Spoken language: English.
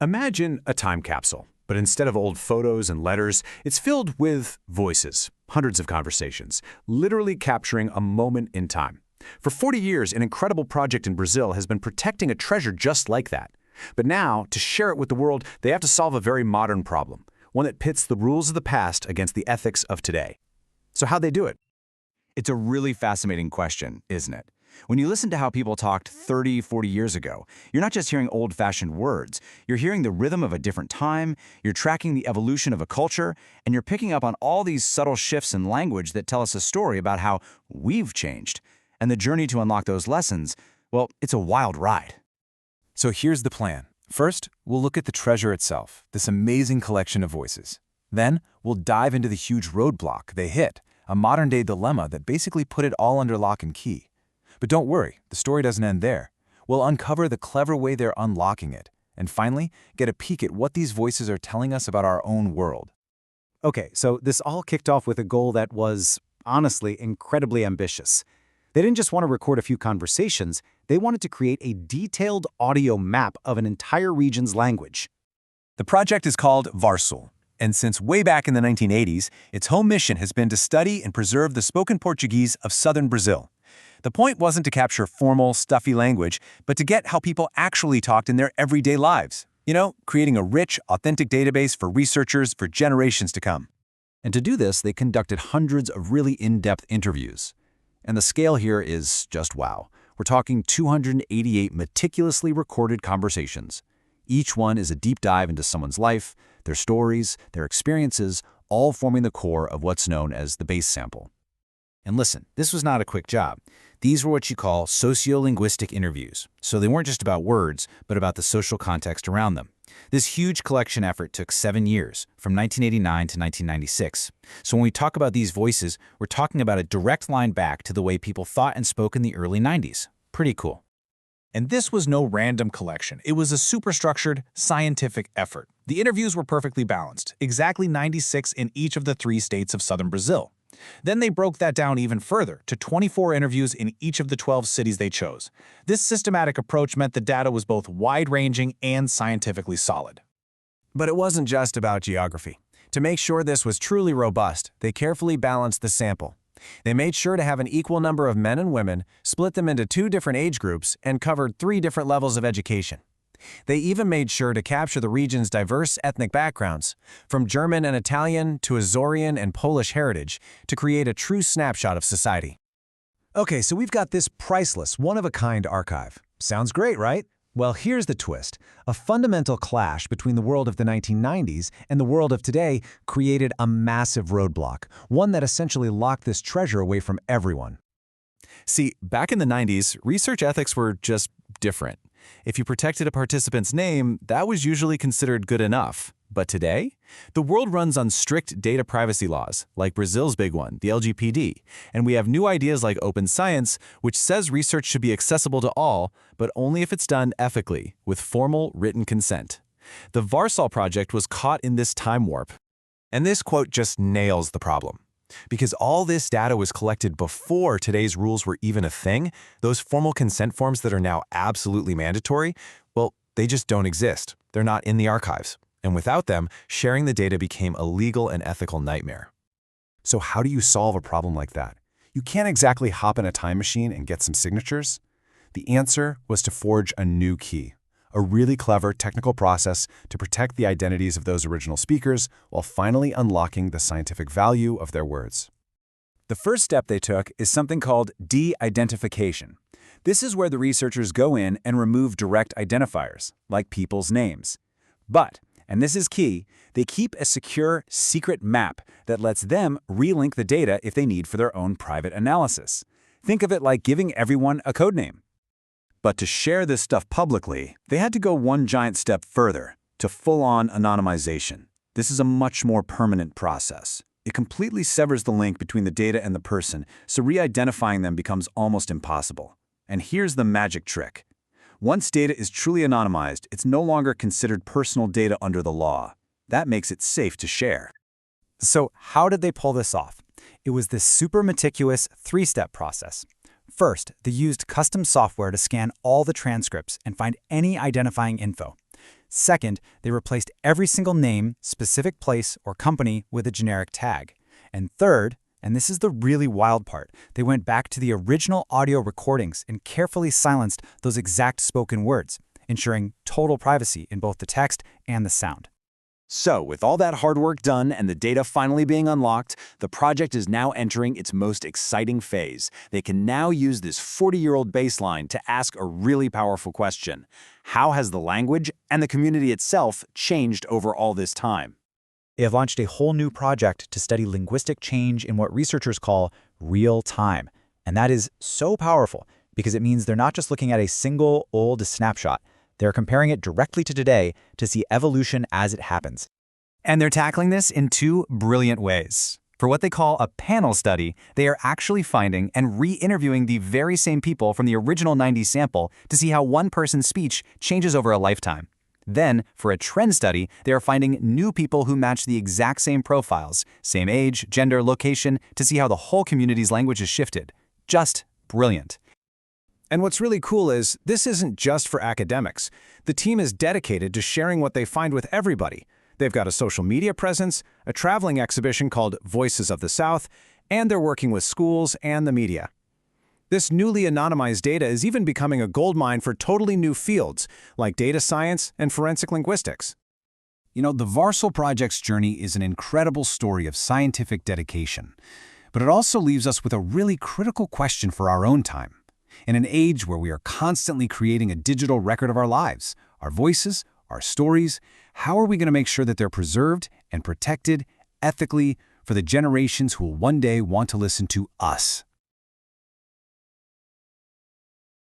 Imagine a time capsule, but instead of old photos and letters, it's filled with voices, hundreds of conversations, literally capturing a moment in time. For 40 years, an incredible project in Brazil has been protecting a treasure just like that. But now, to share it with the world, they have to solve a very modern problem, one that pits the rules of the past against the ethics of today. So how'd they do it? It's a really fascinating question, isn't it? When you listen to how people talked 30, 40 years ago, you're not just hearing old-fashioned words. You're hearing the rhythm of a different time, you're tracking the evolution of a culture, and you're picking up on all these subtle shifts in language that tell us a story about how we've changed. And the journey to unlock those lessons, well, it's a wild ride. So here's the plan. First, we'll look at the treasure itself, this amazing collection of voices. Then, we'll dive into the huge roadblock they hit, a modern-day dilemma that basically put it all under lock and key. But don't worry, the story doesn't end there. We'll uncover the clever way they're unlocking it, and finally, get a peek at what these voices are telling us about our own world. Okay, so this all kicked off with a goal that was, honestly, incredibly ambitious. They didn't just want to record a few conversations, they wanted to create a detailed audio map of an entire region's language. The project is called VARSUL, and since way back in the 1980s, its whole mission has been to study and preserve the spoken Portuguese of southern Brazil. The point wasn't to capture formal, stuffy language, but to get how people actually talked in their everyday lives. You know, creating a rich, authentic database for researchers for generations to come. And to do this, they conducted hundreds of really in-depth interviews. And the scale here is just wow. We're talking 288 meticulously recorded conversations. Each one is a deep dive into someone's life, their stories, their experiences, all forming the core of what's known as the base sample. And listen, this was not a quick job. These were what you call socio-linguistic interviews. So they weren't just about words, but about the social context around them. This huge collection effort took 7 years, from 1989 to 1996. So when we talk about these voices, we're talking about a direct line back to the way people thought and spoke in the early 90s. Pretty cool. And this was no random collection. It was a superstructured, scientific effort. The interviews were perfectly balanced, exactly 96 in each of the 3 states of southern Brazil. Then they broke that down even further to 24 interviews in each of the 12 cities they chose. This systematic approach meant the data was both wide-ranging and scientifically solid. But it wasn't just about geography. To make sure this was truly robust, they carefully balanced the sample. They made sure to have an equal number of men and women, split them into 2 different age groups, and covered 3 different levels of education. They even made sure to capture the region's diverse ethnic backgrounds, from German and Italian to Azorean and Polish heritage, to create a true snapshot of society. Okay, so we've got this priceless, one-of-a-kind archive. Sounds great, right? Well, here's the twist. A fundamental clash between the world of the 1990s and the world of today created a massive roadblock, one that essentially locked this treasure away from everyone. See, back in the 90s, research ethics were just different. If you protected a participant's name, that was usually considered good enough. But today, the world runs on strict data privacy laws, like Brazil's big one, the LGPD, and we have new ideas like open science, which says research should be accessible to all, but only if it's done ethically, with formal written consent. The VARSUL project was caught in this time warp. And this quote just nails the problem. Because all this data was collected before today's rules were even a thing, those formal consent forms that are now absolutely mandatory, well, they just don't exist. They're not in the archives. And without them, sharing the data became a legal and ethical nightmare. So how do you solve a problem like that? You can't exactly hop in a time machine and get some signatures. The answer was to forge a new key, a really clever technical process to protect the identities of those original speakers while finally unlocking the scientific value of their words. The first step they took is something called de-identification. This is where the researchers go in and remove direct identifiers, like people's names. But, and this is key, they keep a secure, secret map that lets them relink the data if they need for their own private analysis. Think of it like giving everyone a codename. But to share this stuff publicly, they had to go one giant step further, to full-on anonymization. This is a much more permanent process. It completely severs the link between the data and the person, so re-identifying them becomes almost impossible. And here's the magic trick. Once data is truly anonymized, it's no longer considered personal data under the law. That makes it safe to share. So how did they pull this off? It was this super meticulous 3-step process. First, they used custom software to scan all the transcripts and find any identifying info. Second, they replaced every single name, specific place, or company with a generic tag. And third, and this is the really wild part, they went back to the original audio recordings and carefully silenced those exact spoken words, ensuring total privacy in both the text and the sound. So, with all that hard work done and the data finally being unlocked, the project is now entering its most exciting phase. They can now use this 40-year-old baseline to ask a really powerful question. How has the language and the community itself changed over all this time? They have launched a whole new project to study linguistic change in what researchers call real time. And that is so powerful because it means they're not just looking at a single old snapshot. They're comparing it directly to today to see evolution as it happens. And they're tackling this in two brilliant ways. For what they call a panel study, they are actually finding and re-interviewing the very same people from the original 90s sample to see how one person's speech changes over a lifetime. Then, for a trend study, they are finding new people who match the exact same profiles, same age, gender, location, to see how the whole community's language has shifted. Just brilliant. And what's really cool is, this isn't just for academics. The team is dedicated to sharing what they find with everybody. They've got a social media presence, a traveling exhibition called Voices of the South, and they're working with schools and the media. This newly anonymized data is even becoming a goldmine for totally new fields, like data science and forensic linguistics. You know, the VARSUL project's journey is an incredible story of scientific dedication. But it also leaves us with a really critical question for our own time. In an age where we are constantly creating a digital record of our lives, our voices, our stories, how are we going to make sure that they're preserved and protected ethically for the generations who will one day want to listen to us?